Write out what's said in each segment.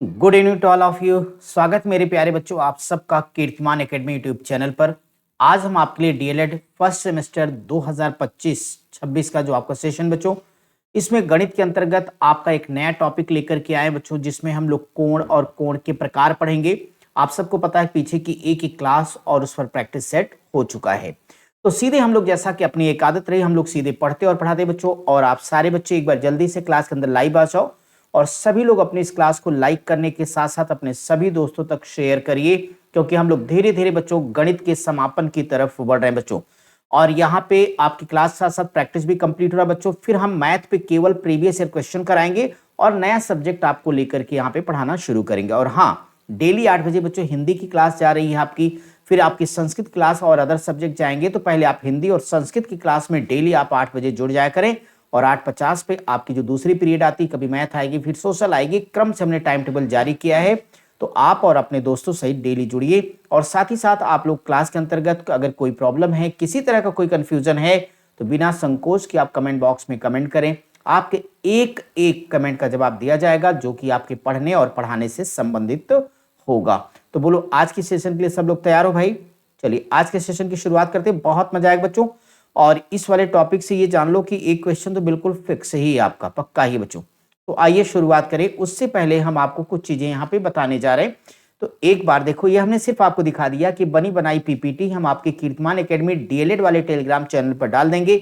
Good evening to all of you. स्वागत मेरे प्यारे बच्चों आप सबका कीर्तिमान एकेडमी यूट्यूब चैनल पर। आज हम आपके लिए डीएलएड फर्स्ट सेमेस्टर 2025-26 का जो आपका सेशन बच्चों, इसमें गणित के अंतर्गत आपका एक नया टॉपिक लेकर के आए बच्चों, जिसमें हम लोग कोण और कोण के प्रकार पढ़ेंगे। आप सबको पता है पीछे की एक ही क्लास और उस पर प्रैक्टिस सेट हो चुका है। तो सीधे हम लोग, जैसा कि अपनी एक आदत रही, हम लोग सीधे पढ़ते और पढ़ाते बच्चों। और आप सारे बच्चे एक बार जल्दी से क्लास के अंदर लाइव आ जाओ और सभी लोग अपनी इस क्लास को लाइक करने के साथ साथ अपने सभी दोस्तों तक शेयर करिए, क्योंकि हम लोग धीरे धीरे बच्चों गणित के समापन की तरफ बढ़ रहे हैं बच्चों। और यहाँ पे आपकी क्लास साथ साथ प्रैक्टिस भी कंप्लीट हो रहा है बच्चों। फिर हम मैथ पे केवल प्रीवियस ईयर क्वेश्चन कराएंगे और नया सब्जेक्ट आपको लेकर के यहाँ पे पढ़ाना शुरू करेंगे। और हाँ, डेली 8 बजे बच्चों हिंदी की क्लास जा रही है आपकी। फिर आपकी संस्कृत क्लास और अदर सब्जेक्ट जाएंगे। तो पहले आप हिंदी और संस्कृत की क्लास में डेली आप 8 बजे जुड़ जाया करें। और 8:50 पे आपकी जो दूसरी पीरियड आती, कभी मैथ आएगी फिर सोशल आएगी, क्रम से हमने टाइम टेबल जारी किया है। तो आप और अपने दोस्तों सहित डेली जुड़िए। और साथ ही साथ आप लोग क्लास के अंतर्गत अगर कोई प्रॉब्लम है, किसी तरह का कोई कंफ्यूजन है, तो बिना संकोच के आप कमेंट बॉक्स में कमेंट करें। आपके एक एक कमेंट का जवाब दिया जाएगा, जो कि आपके पढ़ने और पढ़ाने से संबंधित होगा। तो बोलो, आज की सेशन के लिए सब लोग तैयार हो भाई? चलिए आज के सेशन की शुरुआत करते हैं। बहुत मजा आएगा बच्चों। और इस वाले टॉपिक से ये जान लो कि एक क्वेश्चन तो बिल्कुल फिक्स ही है आपका, पक्का ही बच्चों। तो आइए शुरुआत करें। उससे पहले हम आपको कुछ चीजें यहाँ पे बताने जा रहे हैं। तो एक बार देखो, ये हमने सिर्फ आपको दिखा दिया कि बनी बनाई पीपीटी हम आपके कीर्तिमान एकेडमी डीएलएड वाले टेलीग्राम चैनल पर डाल देंगे।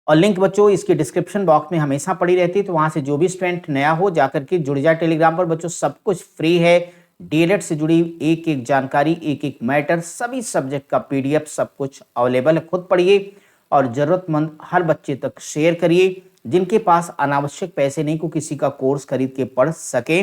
और लिंक बच्चों इसके डिस्क्रिप्शन बॉक्स में हमेशा पड़ी रहती है। तो वहां से जो भी स्टूडेंट नया हो जाकर के जुड़ जाए टेलीग्राम पर बच्चों। सब कुछ फ्री है। डीएलएड से जुड़ी एक एक जानकारी, एक एक मैटर, सभी सब्जेक्ट का पीडीएफ सब कुछ अवेलेबल है। खुद पढ़िए और जरूरतमंद हर बच्चे तक शेयर करिए। जिनके पास अनावश्यक पैसे नहीं को किसी का कोर्स खरीद के पढ़ सके,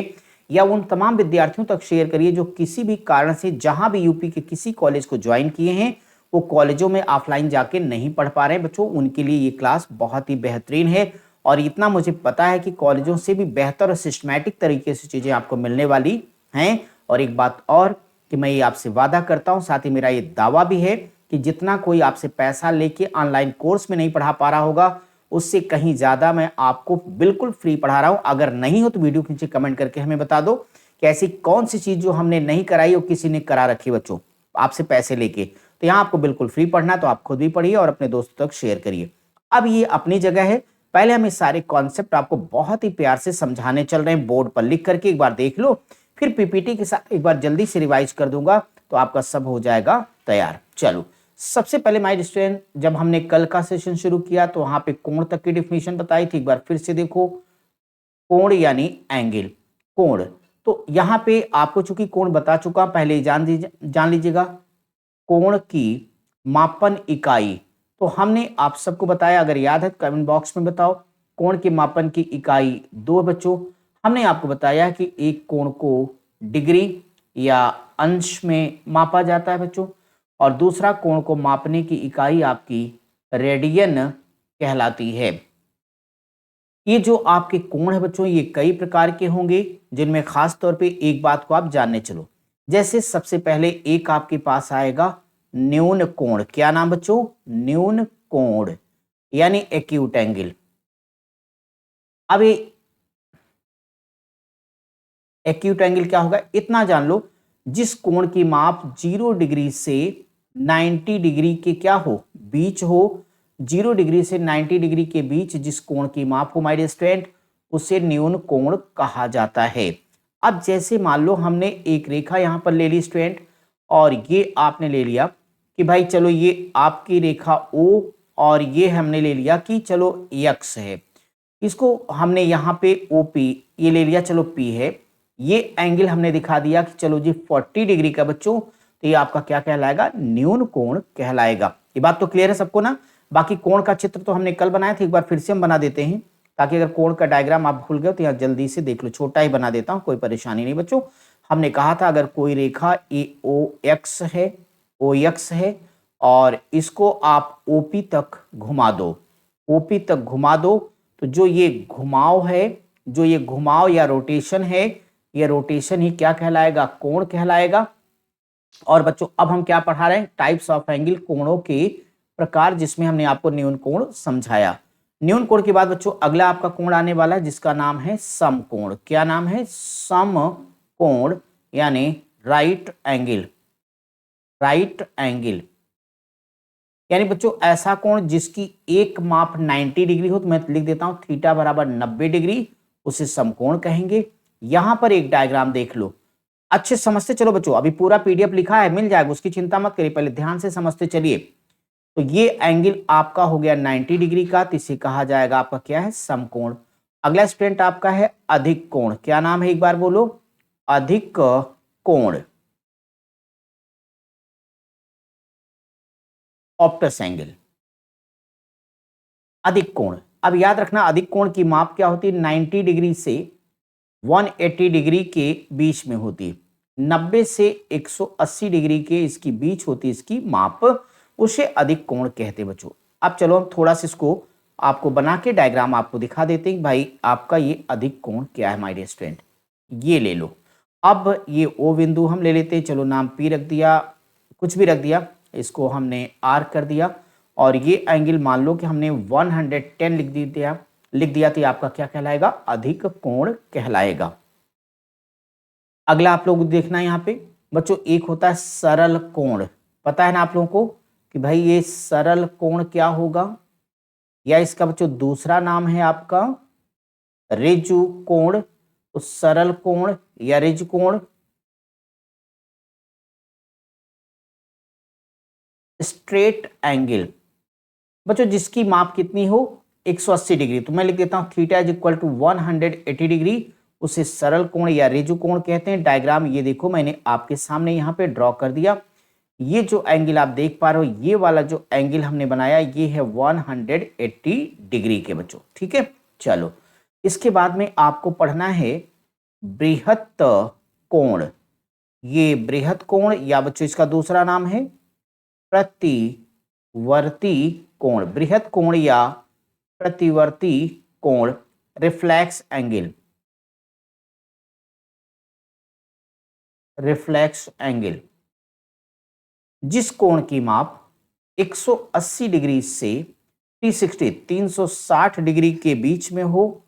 या उन तमाम विद्यार्थियों तक शेयर करिए जो किसी भी कारण से जहां भी यूपी के किसी कॉलेज को ज्वाइन किए हैं, वो कॉलेजों में ऑफलाइन जाके नहीं पढ़ पा रहे हैं बच्चों। उनके लिए ये क्लास बहुत ही बेहतरीन है। और इतना मुझे पता है कि कॉलेजों से भी बेहतर और सिस्टमैटिक तरीके से चीजें आपको मिलने वाली हैं। और एक बात और कि मैं ये आपसे वादा करता हूं, साथ ही मेरा ये दावा भी है कि जितना कोई आपसे पैसा लेके ऑनलाइन कोर्स में नहीं पढ़ा पा रहा होगा, उससे कहीं ज्यादा मैं आपको बिल्कुल फ्री पढ़ा रहा हूं। अगर नहीं हो तो वीडियो के नीचे कमेंट करके हमें बता दो कि ऐसी कौन सी चीज जो हमने नहीं कराई और किसी ने करा रखी बच्चों आपसे पैसे लेके। तो यहाँ आपको बिल्कुल फ्री पढ़ना, तो आप खुद भी पढ़िए और अपने दोस्तों तक शेयर करिए। अब ये अपनी जगह है। पहले हम इस सारे कॉन्सेप्ट आपको बहुत ही प्यार से समझाने चल रहे हैं, बोर्ड पर लिख करके एक बार देख लो। फिर पीपीटी के साथ एक बार जल्दी से रिवाइज कर दूंगा, तो आपका सब हो जाएगा तैयार। चलो, सबसे पहले माय स्टूडेंट, जब हमने कल का सेशन शुरू किया तो वहां पे कोण तक की डिफिनेशन बताई थी। एक बार फिर से देखो, कोण यानी एंगल, कोण। तो यहाँ पे आपको चूंकि कोण बता चुका, पहले जान लीजिएगा। कोण की मापन इकाई, तो हमने आप सबको बताया, अगर याद है कमेंट बॉक्स में बताओ। कोण के मापन की इकाई दो बच्चों। हमने आपको बताया कि एक कोण को डिग्री या अंश में मापा जाता है बच्चों, और दूसरा कोण को मापने की इकाई आपकी रेडियन कहलाती है। ये जो आपके कोण है बच्चों, ये कई प्रकार के होंगे, जिनमें खास तौर पे एक बात को आप जानने चलो। जैसे सबसे पहले एक आपके पास आएगा न्यून कोण। क्या नाम बच्चों? न्यून कोण यानी एक्यूट एंगल। अब ये एक्यूट एंगल क्या होगा, इतना जान लो। जिस कोण की माप 0 डिग्री से 90 डिग्री के क्या हो, बीच हो। 0 डिग्री से 90 डिग्री के बीच जिस कोण की माप हो माय डियर स्टूडेंट, उसे न्यून कोण कहा जाता है। अब जैसे मान लो हमने एक रेखा यहां पर ले ली स्टूडेंट, और ये आपने ले लिया कि भाई चलो ये आपकी रेखा O, और ये हमने ले लिया कि चलो X है। इसको हमने यहाँ पे OP ये ले लिया, चलो P है। ये एंगल हमने दिखा दिया कि चलो जी 40 डिग्री का बच्चों, तो ये आपका क्या कहलाएगा? न्यून कोण कहलाएगा। ये बात तो क्लियर है सबको ना? बाकी कोण का चित्र तो हमने कल बनाया था, एक बार फिर से हम बना देते हैं, ताकि अगर कोण का डायग्राम आप भूल गए तो यहाँ जल्दी से देख लो। छोटा ही बना देता हूँ, कोई परेशानी नहीं बच्चों। हमने कहा था अगर कोई रेखा OX है, OX है, और इसको आप OP तक घुमा दो, OP तक घुमा दो, तो जो ये घुमाव है, जो ये घुमाव या रोटेशन है, ये रोटेशन ही क्या कहलाएगा? कोण कहलाएगा। और बच्चों अब हम क्या पढ़ा रहे हैं? टाइप्स ऑफ एंगल, कोणों के प्रकार, जिसमें हमने आपको न्यून कोण समझाया। न्यून कोण के बाद बच्चों अगला आपका कोण आने वाला है जिसका नाम है समकोण। क्या नाम है? समकोण यानी राइट एंगल। राइट एंगल यानी बच्चों ऐसा कोण जिसकी एक माप 90 डिग्री हो, तो मैं लिख देता हूं थीटा बराबर 90 डिग्री, उसे समकोण कहेंगे। यहां पर एक डायग्राम देख लो, अच्छे समझते चलो बच्चों। अभी पूरा पीडीएफ लिखा है, मिल जाएगा, उसकी चिंता मत करिए, पहले ध्यान से समझते चलिए। तो ये एंगल आपका हो गया 90 डिग्री का, तो इसे कहा जाएगा आपका क्या है? समकोण। अगला स्टूडेंट आपका है अधिक कोण। क्या नाम है एक बार बोलो? अधिक कोण, ऑप्टस एंगल। अधिक कोण, अब याद रखना अधिक कोण की माप क्या होती है? 90 डिग्री से 180 डिग्री के बीच में होती है। 90 से 180 डिग्री के इसकी बीच होती है इसकी माप, उसे अधिक कोण कहते हैं बच्चों। अब चलो हम थोड़ा सा इसको आपको बना के डायग्राम आपको दिखा देते हैं भाई आपका ये अधिक कोण क्या है माय डियर स्टूडेंट। ये ले लो। अब ये ओ बिंदु हम ले लेते हैं, चलो नाम पी रख दिया, कुछ भी रख दिया, इसको हमने आर कर दिया, और ये एंगल मान लो कि हमने 110 लिख दिया तो आपका क्या कहलाएगा? अधिक कोण कहलाएगा। अगला आप लोग देखना यहाँ पे बच्चों, एक होता है सरल कोण। पता है ना आप लोगों को कि भाई ये सरल कोण क्या होगा, या इसका बच्चों दूसरा नाम है आपका ऋजु कोण। तो सरल कोण या ऋजु कोण, स्ट्रेट एंगल बच्चों जिसकी माप कितनी हो? 180 डिग्री। तो मैं लिख देता हूं theta is equal to 180 degree, उसे सरल कोण या ऋजु कोण कहते हैं। डायग्राम ये देखो मैंने आपके सामने यहाँ पे ड्रॉ कर दिया। ये जो एंगल आप देख पा रहे हो, ये वाला जो एंगल हमने बनाया ये है 180 डिग्री के बच्चों, ठीक है। चलो इसके बाद में आपको पढ़ना है बृहत कोण। ये बृहत कोण या बच्चों इसका दूसरा नाम है प्रतिवर्ती कोण। बृहत कोण या प्रतिवर्ती कोण, रिफ्लेक्स एंगल। रिफ्लेक्स एंगल जिस कोण की माप 180 डिग्री से 360 डिग्री के बीच में हो,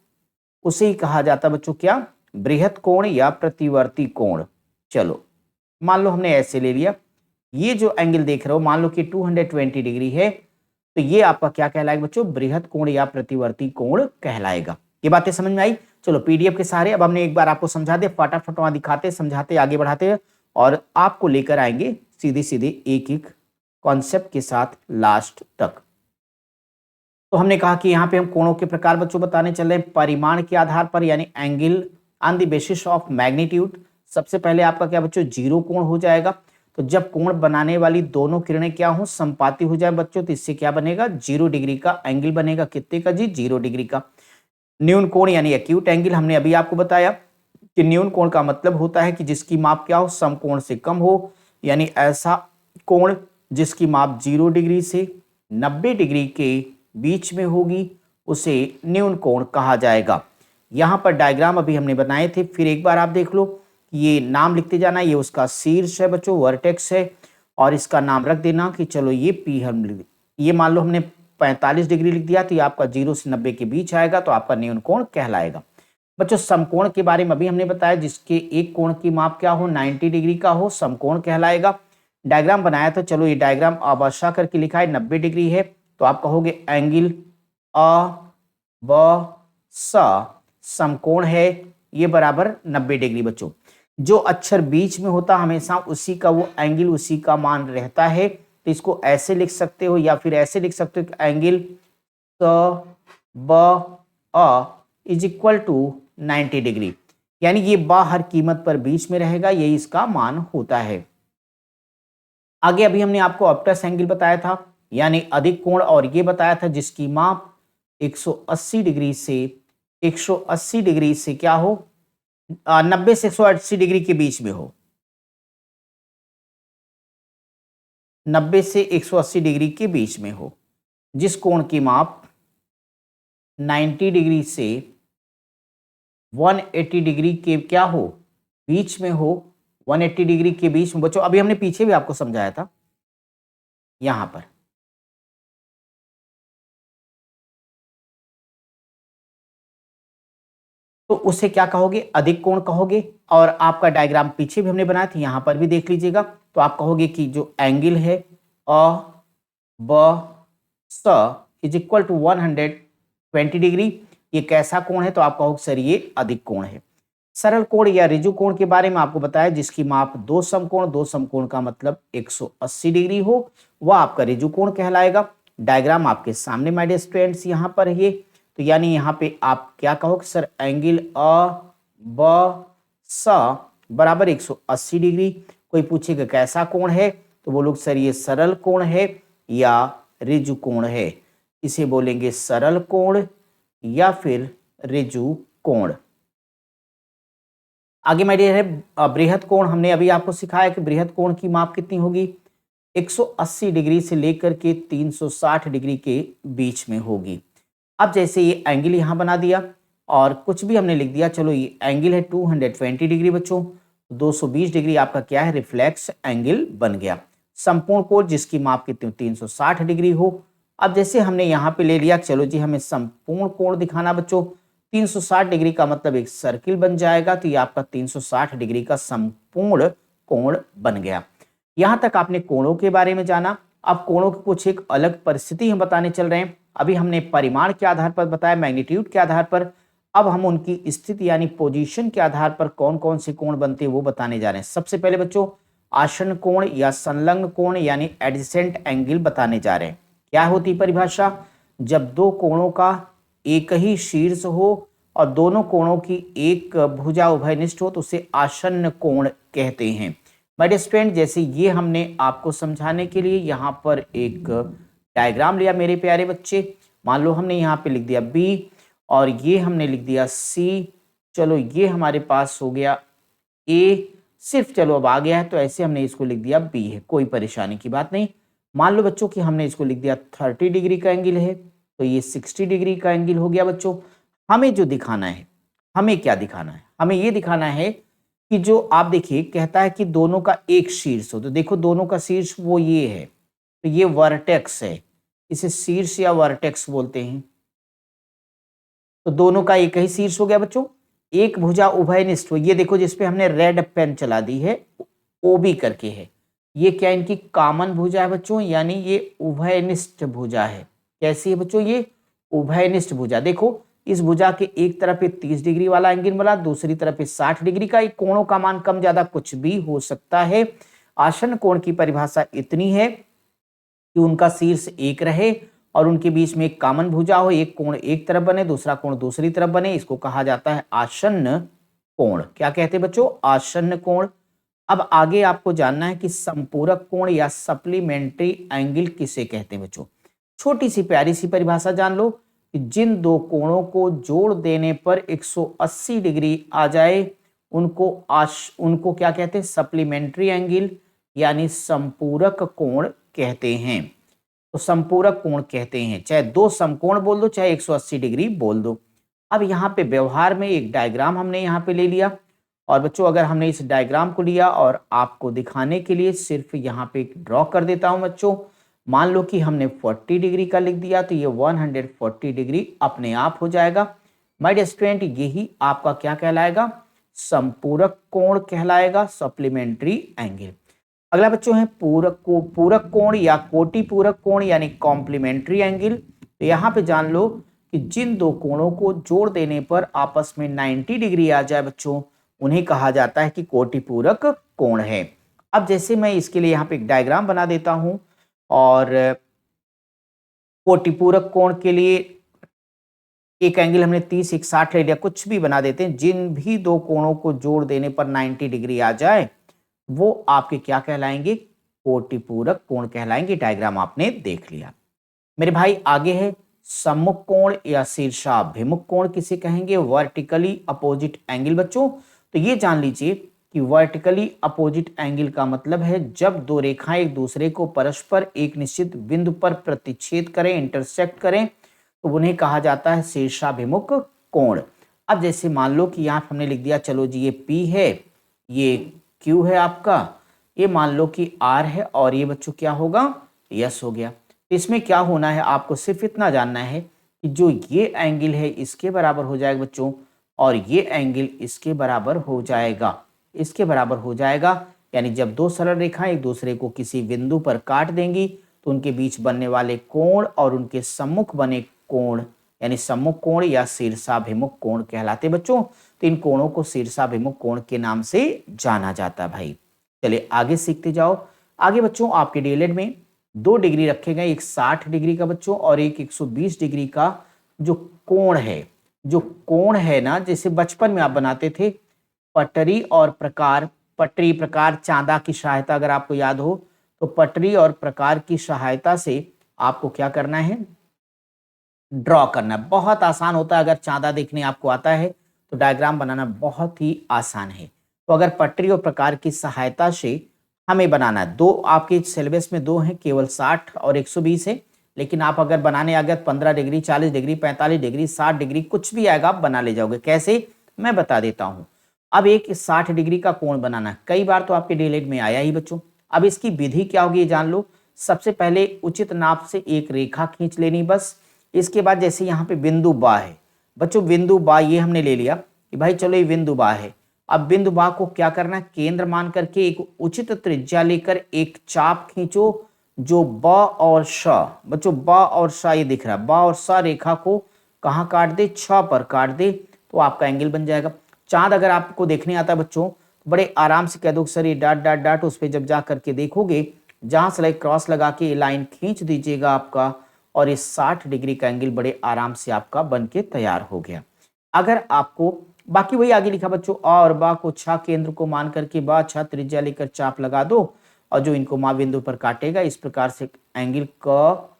उसे ही कहा जाता है बच्चों क्या? बृहत कोण या प्रतिवर्ती कोण। चलो मान लो हमने ऐसे ले लिया, ये जो एंगल देख रहे हो मान लो कि 220 डिग्री है, तो ये आपका क्या कहलाएगा बच्चों? बृहत कोण या प्रतिवर्ती कोण कहलाएगा। ये बातें समझ में आई? चलो पीडीएफ के सहारे अब हमने एक बार आपको समझा दिया, फटाफट वहां दिखाते समझाते आगे बढ़ाते हैं और आपको लेकर आएंगे सीधे सीधे एक एक कॉन्सेप्ट के साथ लास्ट तक। तो हमने कहा कि यहाँ पे हम कोणों के प्रकार बच्चों बताने चल रहे हैं परिमाण के आधार पर, यानी angle on the basis of magnitude. सबसे पहले आपका क्या बच्चों? जीरो कोण हो जाएगा। तो जब कोण बनाने वाली दोनों किरणें क्या हो? समपाती हो जाए बच्चों, तो इससे क्या बनेगा? 0 डिग्री का एंगल बनेगा। कितने का जी? 0 डिग्री का। न्यून कोण यानी एक्यूट एंगल, हमने अभी आपको बताया कि न्यून कोण का मतलब होता है कि जिसकी माप क्या हो? समकोण से कम हो, यानी ऐसा कोण जिसकी माप 0 डिग्री से 90 डिग्री के बीच में होगी, उसे न्यून कोण कहा जाएगा। यहां पर डायग्राम अभी हमने बनाए थे, फिर एक बार आप देख लो। ये नाम लिखते जाना, ये उसका शीर्ष है बच्चों, वर्टेक्स है, और इसका नाम रख देना कि चलो ये पी हम ये मान लो हमने 45 डिग्री लिख दिया, तो ये आपका 0 से 90 के बीच आएगा, तो आपका न्यून कोण कहलाएगा। बच्चों समकोण के बारे में अभी हमने बताया, जिसके एक कोण की माप क्या हो? 90 डिग्री का हो, समकोण कहलाएगा। डायग्राम बनाया था, चलो ये डायग्राम आबाशा करके लिखा है, 90 डिग्री है, तो आप कहोगे एंगल अ ब स समकोण है, ये बराबर 90 डिग्री। बच्चों जो अक्षर बीच में होता हमेशा उसी का वो एंगल उसी का मान रहता है, तो इसको ऐसे लिख सकते हो या फिर ऐसे लिख सकते हो कि एंगल स ब अ इज इक्वल टू 90 डिग्री, यानी ये बा हर कीमत पर बीच में रहेगा, यही इसका मान होता है। आगे अभी हमने आपको ऑप्टस एंगल बताया था, यानी अधिक कोण, और ये बताया था जिसकी माप 180 डिग्री से 180 डिग्री से क्या हो? 90 से 180 डिग्री के बीच में हो। 90 से 180 डिग्री के बीच में हो, जिस कोण की माप 90 डिग्री से 180 डिग्री के क्या हो? बीच में हो। 180 डिग्री के बीच में बच्चों, अभी हमने पीछे भी आपको समझाया था, यहां पर तो उसे क्या कहोगे, अधिक कोण कहोगे। और आपका डायग्राम पीछे भी हमने बनाया था, यहाँ पर भी देख लीजिएगा। तो आप कहोगे कि जो एंगल है अ ब स इज इक्वल टू 120 डिग्री, ये कैसा कोण है, तो आप कहोगे सर ये अधिक कोण है। सरल कोण या ऋजु कोण के बारे में आपको बताया, जिसकी माप दो समकोण का मतलब 180 डिग्री हो, वह आपका ऋजु कोण कहलाएगा। डायग्राम आपके सामने माय डियर स्टूडेंट्स यहाँ पर है। तो यानी यहाँ पे आप क्या कहोगे, सर एंगल अ ब स बराबर 180 डिग्री। कोई पूछेगा कैसा कोण है, तो बोलोगे सर ये सरल कोण है या ऋजु कोण है। इसे बोलेंगे सरल कोण या फिर ऋजु कोण। आगे माय डियर है बृहद कोण। हमने अभी आपको सिखाया कि बृहद कोण की माप कितनी होगी, 180 डिग्री से लेकर के 360 डिग्री के बीच में होगी। अब जैसे ये एंगल यहाँ बना दिया और कुछ भी हमने लिख दिया, चलो ये एंगल है 220 डिग्री बच्चों, 220 डिग्री आपका क्या है, रिफ्लेक्स एंगल बन गया। संपूर्ण कोण जिसकी माप कितनी 360 डिग्री हो। अब जैसे हमने यहाँ पे ले लिया, चलो जी हमें संपूर्ण कोण दिखाना बच्चों, 360 डिग्री का मतलब एक सर्किल बन जाएगा, तो ये आपका 360 डिग्री का संपूर्ण कोण बन गया। यहां तक आपने कोणों के बारे में जाना। अब कोणों की कुछ एक अलग परिस्थिति हम बताने चल रहे हैं। अभी हमने परिमाण के आधार पर बताया, मैग्नीट्यूड के आधार पर। अब हम उनकी स्थिति यानी पोजीशन के आधार पर कौन कौन से कोण बनते हैं वो बताने जा रहे हैं। सबसे पहले बच्चों आसन्न कोण या संलग्न कोण यानी एडजेसेंट एंगल बताने जा रहे हैं। क्या होती परिभाषा, जब दो कोणों का एक ही शीर्ष हो और दोनों कोणों की एक भुजा उभयनिष्ठ हो तो उसे आसन्न कोण कहते हैं। माय डियर स्टूडेंट, जैसे ये हमने आपको समझाने के लिए यहाँ पर एक डायग्राम लिया मेरे प्यारे बच्चे। मान लो हमने यहाँ पे लिख दिया बी और ये हमने लिख दिया सी। चलो ये हमारे पास हो गया ए, सिर्फ चलो अब आ गया है तो ऐसे हमने इसको लिख दिया बी है, कोई परेशानी की बात नहीं। मान लो बच्चों कि हमने इसको लिख दिया 30 डिग्री का एंगल है, तो ये 60 डिग्री का एंगल हो गया बच्चों। हमें जो दिखाना है, हमें क्या दिखाना है, हमें ये दिखाना है कि जो आप देखिए कहता है कि दोनों का एक शीर्ष हो, तो देखो दोनों का शीर्ष वो ये है, तो ये वर्टेक्स है, इसे शीर्ष या वर्टेक्स बोलते हैं। तो दोनों का एक ही शीर्ष हो गया बच्चों। एक भुजा उभयनिष्ठ हो, ये देखो जिसपे हमने रेड पेन चला दी है, ओबी करके है, ये क्या इनकी कॉमन भुजा है बच्चों, यानी ये उभयनिष्ठ भुजा है। कैसी है बच्चों, ये उभयनिष्ठ भुजा। देखो इस भुजा के एक तरफ पे 30 डिग्री वाला एंगल बना, दूसरी तरफ पे 60 डिग्री का। एक कोणों का मान कम ज्यादा कुछ भी हो सकता है। आसन्न कोण की परिभाषा इतनी है कि उनका शीर्ष एक रहे और उनके बीच में एक कॉमन भुजा हो, एक कोण एक तरफ बने दूसरा कोण दूसरी तरफ बने, इसको कहा जाता है आसन्न कोण। क्या कहते हैं बच्चों, आसन्न कोण। अब आगे आपको जानना है कि संपूरक कोण या सप्लीमेंट्री एंगल किसे कहते हैं बच्चों। छोटी सी प्यारी सी परिभाषा जान लो कि जिन दो कोणों को जोड़ देने पर 180 डिग्री आ जाए उनको क्या कहते हैं, सप्लीमेंट्री एंगल यानी संपूरक कोण कहते हैं। तो संपूरक कोण कहते हैं, चाहे दो समकोण बोल दो चाहे 180 डिग्री बोल दो। अब यहाँ पे व्यवहार में एक डायग्राम हमने यहाँ पे ले लिया और बच्चों अगर हमने इस डायग्राम को लिया और आपको दिखाने के लिए सिर्फ यहाँ पे ड्रॉ कर देता हूं बच्चों। मान लो कि हमने 40 डिग्री का लिख दिया तो ये 140 डिग्री अपने आप हो जाएगा। माय डियर स्टूडेंट, यही आपका क्या कहलाएगा, संपूरक कोण कहलाएगा, सप्लीमेंट्री एंगल। अगला बच्चों है पूरक कोण या कोटि पूरक कोण यानी कॉम्प्लीमेंट्री एंगल। तो यहाँ पे जान लो कि जिन दो कोणों को जोड़ देने पर आपस में 90 डिग्री आ जाए बच्चों, उन्हें कहा जाता है कि कोटि पूरक कोण है। अब जैसे मैं इसके लिए यहाँ पे एक डायग्राम बना देता हूं और कोटि पूरक कोण के लिए एक एंगल हमने 30 एक 60 ले लिया, कुछ भी बना देते हैं। जिन भी दो कोणों को जोड़ देने पर 90 डिग्री आ जाए वो आपके क्या कहलाएंगे, कोटि पूरक कोण कहलाएंगे। डायग्राम आपने देख लिया मेरे भाई। आगे है सम्मुख कोण या शीर्षाभिमुख कोण किसे कहेंगे, वर्टिकली अपोजिट एंगल बच्चों। तो ये जान लीजिए कि वर्टिकली अपोजिट एंगल का मतलब है जब दो रेखाएं एक दूसरे को परस्पर एक निश्चित बिंदु पर प्रतिच्छेद करें, इंटरसेक्ट करें, तो उन्हें कहा जाता है शीर्षाभिमुख कोण। अब जैसे मान लो कि यहाँ हमने लिख दिया, चलो जी ये P है, ये Q है आपका, ये मान लो कि R है और ये बच्चों क्या होगा, S हो गया। इसमें क्या होना है, आपको सिर्फ इतना जानना है कि जो ये एंगल है इसके बराबर हो जाएगा बच्चों और ये एंगल इसके बराबर हो जाएगा, इसके बराबर हो जाएगा। यानी जब दो सरल रेखाएं एक दूसरे को किसी बिंदु पर काट देंगी तो उनके बीच बनने वाले कोण और उनके सम्मुख बने कोण यानी सम्मुख कोण या शीर्षाभिमुख कोण कहलाते बच्चों। तो इन कोणों को शीर्षाभिमुख कोण के नाम से जाना जाता भाई। चलिए आगे सीखते जाओ। आगे बच्चों आपके डीएलएड में 2 डिग्री रखे गए, एक 60 डिग्री का बच्चों और एक 120 डिग्री का जो कोण है, जो कोण है ना, जैसे बचपन में आप बनाते थे पटरी और प्रकार, पटरी प्रकार चांदा की सहायता, अगर आपको याद हो तो पटरी और प्रकार की सहायता से आपको क्या करना है, ड्रॉ करना। बहुत आसान होता है, अगर चांदा देखने आपको आता है तो डायग्राम बनाना बहुत ही आसान है। तो अगर पटरी और प्रकार की सहायता से हमें बनाना है, दो आपके सिलेबस में दो हैं, केवल 60 और 120 है, लेकिन आप अगर बनाने आ गए 15 डिग्री, 40 डिग्री, 45 डिग्री, 60 डिग्री, कुछ भी आएगा आप बना ले जाओगे। कैसे, मैं बता देता हूं। अब एक 60 डिग्री का कोण बनाना है, कई बार तो आपके डीएलएड में आया ही बच्चों। अब इसकी विधि क्या होगी ये जान लो। सबसे पहले उचित नाप से एक रेखा खींच लेनी बस। इसके बाद जैसे यहाँ पे बिंदु बा है बच्चों, बिंदु बा ये हमने ले लिया कि भाई चलो ये बिंदु बा है। अब बिंदु बा को क्या करना है, केंद्र मान करके एक उचित त्रिज्या लेकर एक चाप खींचो जो ब और श, बच्चों ब और श ये दिख रहा है, ब और श रेखा को कहाँ काट दे, छ पर काट दे, तो आपका एंगल बन जाएगा। चांद अगर आपको देखने आता है बच्चों, बड़े आराम से कह दो सर ये डॉट डॉट डॉट, उस पर जब जा करके देखोगे, जहां से क्रॉस लगा के ये लाइन खींच दीजिएगा आपका, और इस 60 डिग्री का एंगल बड़े आराम से आपका बन के तैयार हो गया। अगर आपको बाकी वही आगे लिखा बच्चों, अ और बा को छ केंद्र को मान करके बा छ त्रिज्या लेकर चाप लगा दो, और जो इनको मां बिंदु पर काटेगा इस प्रकार से एंगल क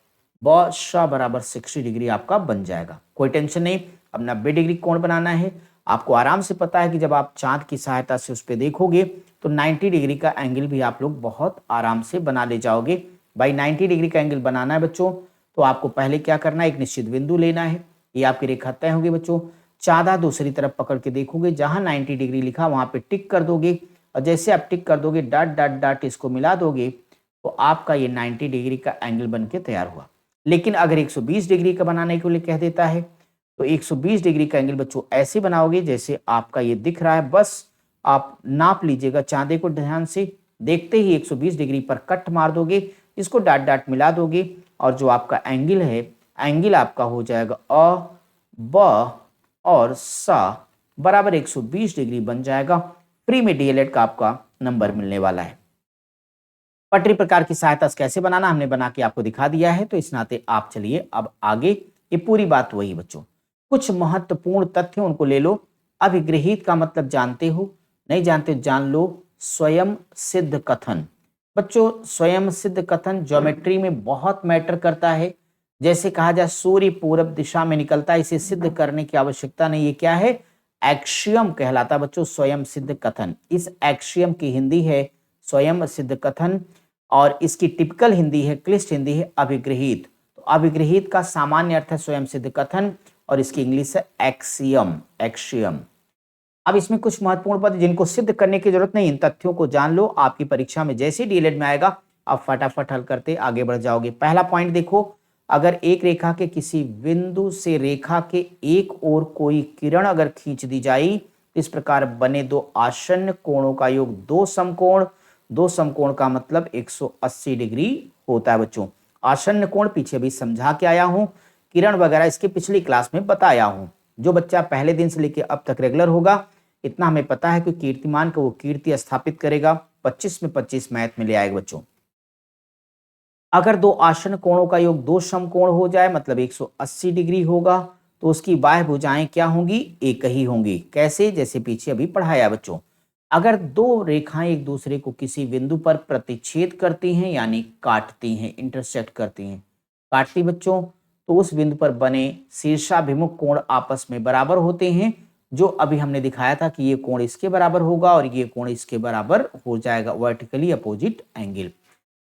ब श बराबर 60 डिग्री आपका बन जाएगा। कोई टेंशन नहीं। अब 90 डिग्री कोण बनाना है। आपको आराम से पता है कि जब आप चांद की सहायता से उस पर देखोगे तो 90 डिग्री का एंगल भी आप लोग बहुत आराम से बना ले जाओगे। भाई 90 डिग्री का एंगल बनाना है बच्चों, तो आपको पहले क्या करना है, एक निश्चित बिंदु लेना है। ये आपकी रेखा तय होगी बच्चों। चांदा दूसरी तरफ पकड़ के देखोगे, जहां 90 डिग्री लिखा वहां पे टिक कर दोगे, और जैसे आप टिक कर दोगे डॉट डॉट डॉट इसको मिला दोगे, तो आपका ये 90 डिग्री का एंगल बन के तैयार हुआ। लेकिन अगर 120 डिग्री का बनाने के लिए कह देता है तो 120 डिग्री का एंगल बच्चों ऐसे बनाओगे जैसे आपका ये दिख रहा है। बस आप नाप लीजिएगा चांदे को ध्यान से, देखते ही 120 डिग्री पर कट मार दोगे, इसको डॉट डॉट मिला दोगे, और जो आपका एंगल है, एंगल आपका हो जाएगा अ ब और सा बराबर 120 डिग्री बन जाएगा। फ्री में डीएलएड का आपका नंबर मिलने वाला है। पटरी प्रकार की सहायता से कैसे बनाना हमने बना के आपको दिखा दिया है, तो इस नाते आप चलिए अब आगे। ये पूरी बात वही बच्चों, कुछ महत्वपूर्ण तथ्य उनको ले लो। अभिगृहित का मतलब जानते हो, नहीं जानते जान लो। स्वयं सिद्ध कथन बच्चों, स्वयं सिद्ध कथन ज्योमेट्री में बहुत मैटर करता है। जैसे कहा जाए सूर्य पूरब दिशा में निकलता है, इसे सिद्ध करने की आवश्यकता नहीं। ये क्या है, एक्सियम कहलाता बच्चों स्वयं सिद्ध कथन। इस एक्सियम की हिंदी है स्वयं सिद्ध कथन, और इसकी टिपिकल हिंदी है, क्लिष्ट हिंदी है अभिगृहित। तो अभिगृहित का सामान्य अर्थ है स्वयं सिद्ध कथन, और इसकी इंग्लिश है एक्सियम, एक्सियम। अब इसमें कुछ महत्वपूर्ण पद जिनको सिद्ध करने की जरूरत नहीं, इन तथ्यों को जान लो। आपकी परीक्षा में जैसे डीएलएड में आएगा आप फटाफट हल करते आगे बढ़ जाओगे। पहला पॉइंट देखो, अगर एक रेखा के किसी बिंदु से रेखा के एक ओर कोई किरण अगर खींच दी जाए, इस प्रकार बने दो आसन्न कोणों का योग दो समकोण। दो समकोण का मतलब 180 डिग्री होता है बच्चों। आसन्न कोण पीछे भी समझा के आया हूं, किरण वगैरह इसके पिछली क्लास में बताया हूं। जो बच्चा पहले दिन से लेकर अब तक रेगुलर होगा, इतना हमें पता है कि कीर्तिमान को वो कीर्ति स्थापित करेगा, 25 में 25 मैथ में ले आएगा बच्चों। अगर दो आसन्न कोणों का योग दो समकोण हो जाए मतलब 180 डिग्री होगा, तो उसकी बाह्य भुजाएं क्या होंगी, एक ही होंगी। कैसे, जैसे पीछे अभी पढ़ाया बच्चों। अगर दो रेखाएं एक दूसरे को किसी बिंदु पर प्रतिच्छेद करती हैं यानी काटती हैं, इंटरसेक्ट करती हैं, काटती बच्चों, तो उस बिंदु पर बने शीर्षाभिमुख कोण आपस में बराबर होते हैं। जो अभी हमने दिखाया था कि ये कोण इसके बराबर होगा और ये कोण इसके बराबर हो जाएगा, वर्टिकली अपोजिट एंगल।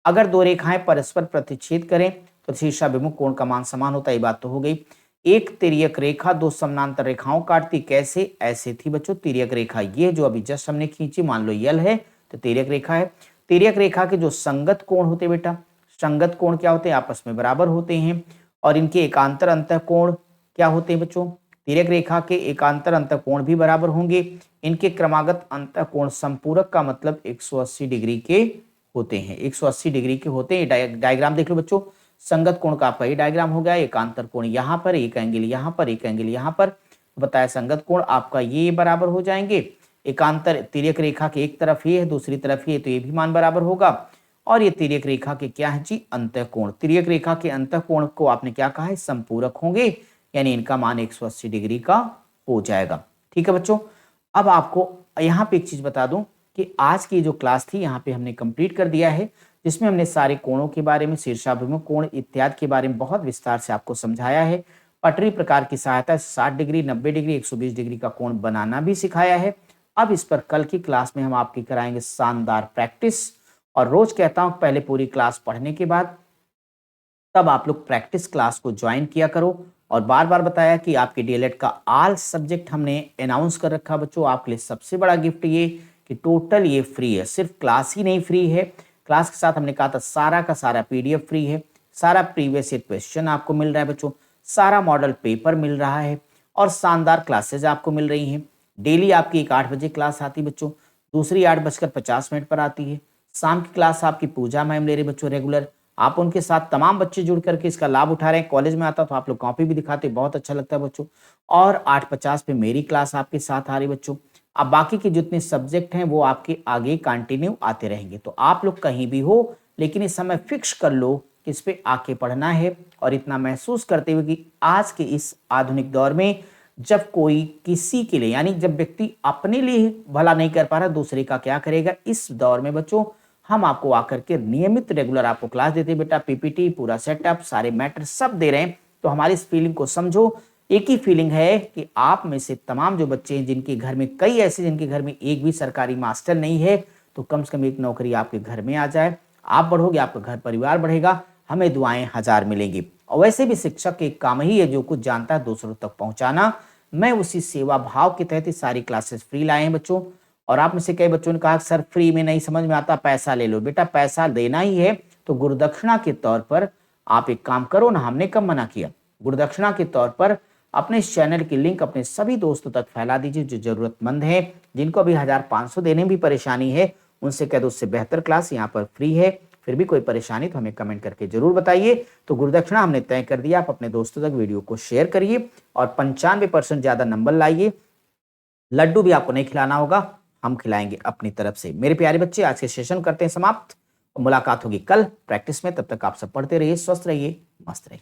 अगर दो रेखाएं परस्पर प्रतिच्छेद करें तो शीर्षाभिमुख कोण का मान समान होता है, ये बात तो हो गई। एक तिर्यक रेखा दो समानांतर रेखाओं काटती, कैसे, ऐसे थी बच्चों तिर्यक रेखा। ये जो अभी जस्ट हमने खींची, मान लो यल है तो तिर्यक रेखा है। तिर्यक रेखा के जो संगत कोण होते बेटा, संगत कोण क्या होते हैं, आपस में बराबर होते हैं, और इनके एकांतर अंतः कोण क्या होते हैं बच्चों, तिर्यक रेखा के एकांतर अंतःकोण भी बराबर होंगे। इनके क्रमागत अंतःकोण संपूरक का मतलब 180 डिग्री के होते हैं, 180 डिग्री के होते हैं। डायग्राम देख लो बच्चों, संगत कोण का आपका ये डायग्राम हो गया, एकांतर कोण यहाँ पर, एक एंगल यहाँ पर, एक एंगल यहाँ पर, बताया संगत कोण आपका ये बराबर हो जाएंगे। एकांतर तिर्यक रेखा के एक तरफ ये है, दूसरी तरफ ये, तो ये भी मान बराबर होगा। और ये तिर्यक रेखा के क्या है जी, अंतःकोण। तिर्यक रेखा के अंतःकोण को आपने क्या कहा है, संपूरक होंगे, यानी इनका मान 180 डिग्री का हो जाएगा। ठीक है बच्चों, अब आपको यहाँ पे एक चीज बता दूं कि आज की जो क्लास थी यहाँ पे हमने कंप्लीट कर दिया है, जिसमें हमने सारे कोणों के बारे में, शीर्षाभिमुख कोण इत्यादि के बारे में बहुत विस्तार से आपको समझाया है। पटरी प्रकार की सहायता 60 डिग्री, 90 डिग्री, 120 डिग्री का कोण बनाना भी सिखाया है। अब इस पर कल की क्लास में हम आपकी कराएंगे शानदार प्रैक्टिस। और रोज कहता हूं पहले पूरी क्लास पढ़ने के बाद तब आप लोग प्रैक्टिस क्लास को ज्वाइन किया करो। और बार बार बताया कि आपके डीएलएड का ऑल सब्जेक्ट हमने अनाउंस कर रखा बच्चों। आपके लिए सबसे बड़ा गिफ्ट ये कि टोटल ये फ्री है, सिर्फ क्लास ही नहीं फ्री है, क्लास के साथ हमने कहा था सारा का सारा पीडीएफ फ्री है, सारा प्रीवियस ईयर क्वेश्चन आपको मिल रहा है बच्चों, सारा मॉडल पेपर मिल रहा है और शानदार क्लासेज आपको मिल रही हैं। डेली आपकी एक 8 बजे क्लास आती है बच्चों, दूसरी 8:50 पर आती है। शाम की क्लास आपकी पूजा मैम ले रही बच्चों रेगुलर, आप उनके साथ तमाम बच्चे जुड़ करके इसका लाभ उठा रहे हैं। कॉलेज में आता तो आप लोग कॉपी भी दिखाते, बहुत अच्छा लगता है बच्चों। और 8:50 पे मेरी क्लास आपके साथ आ रही बच्चों। अब बाकी के जितने सब्जेक्ट हैं वो आपके आगे कंटिन्यू आते रहेंगे। तो आप लोग कहीं भी हो, लेकिन इस समय फिक्स कर लो कि इस पे आके पढ़ना है। और इतना महसूस करते हुए कि आज के इस आधुनिक दौर में जब कोई किसी के लिए, यानी जब व्यक्ति अपने लिए भला नहीं कर पा रहा, दूसरे का क्या करेगा, इस दौर में बच्चों हम आपको आकर के नियमित रेगुलर आपको क्लास देते हैं बेटा, पीपीटी पूरा सेटअप सारे मैटर सब दे रहे हैं। तो हमारी इस फीलिंग को समझो। एक ही फीलिंग है कि आप में से तमाम जो बच्चे हैं जिनके घर में, कई ऐसे जिनके घर में एक भी सरकारी मास्टर नहीं है, तो कम से कम एक नौकरी आपके घर में आ जाए। आप बढ़ोगे, आपका घर परिवार बढ़ेगा, हमें दुआएं 1000 मिलेंगी। और वैसे भी शिक्षक के काम ही है जो कुछ जानता है दूसरों तक पहुंचाना। मैं उसी सेवा भाव के तहत सारी क्लासेस फ्री लाए हैं बच्चों। और आप में से कई बच्चों ने कहा सर फ्री में नहीं समझ में आता, पैसा ले लो। बेटा पैसा देना ही है तो गुरुदक्षिणा के तौर पर आप एक काम करो ना, हमने कब मना किया। गुरुदक्षिणा के तौर पर अपने इस चैनल की लिंक अपने सभी दोस्तों तक फैला दीजिए जो जरूरतमंद है, जिनको अभी 1500 देने में भी परेशानी है, उनसे कह दो उससे बेहतर क्लास यहाँ पर फ्री है। फिर भी कोई परेशानी तो हमें कमेंट करके जरूर बताइए। तो गुरुदक्षिणा हमने तय कर दिया, आप अपने दोस्तों तक वीडियो को शेयर करिए और 95% ज्यादा नंबर लाइए। लड्डू भी आपको नहीं खिलाना होगा, हम खिलाएंगे अपनी तरफ से। मेरे प्यारे बच्चे आज के सेशन करते हैं समाप्त, मुलाकात होगी कल प्रैक्टिस में। तब तक आप सब पढ़ते रहिए, स्वस्थ रहिए, मस्त रहिए।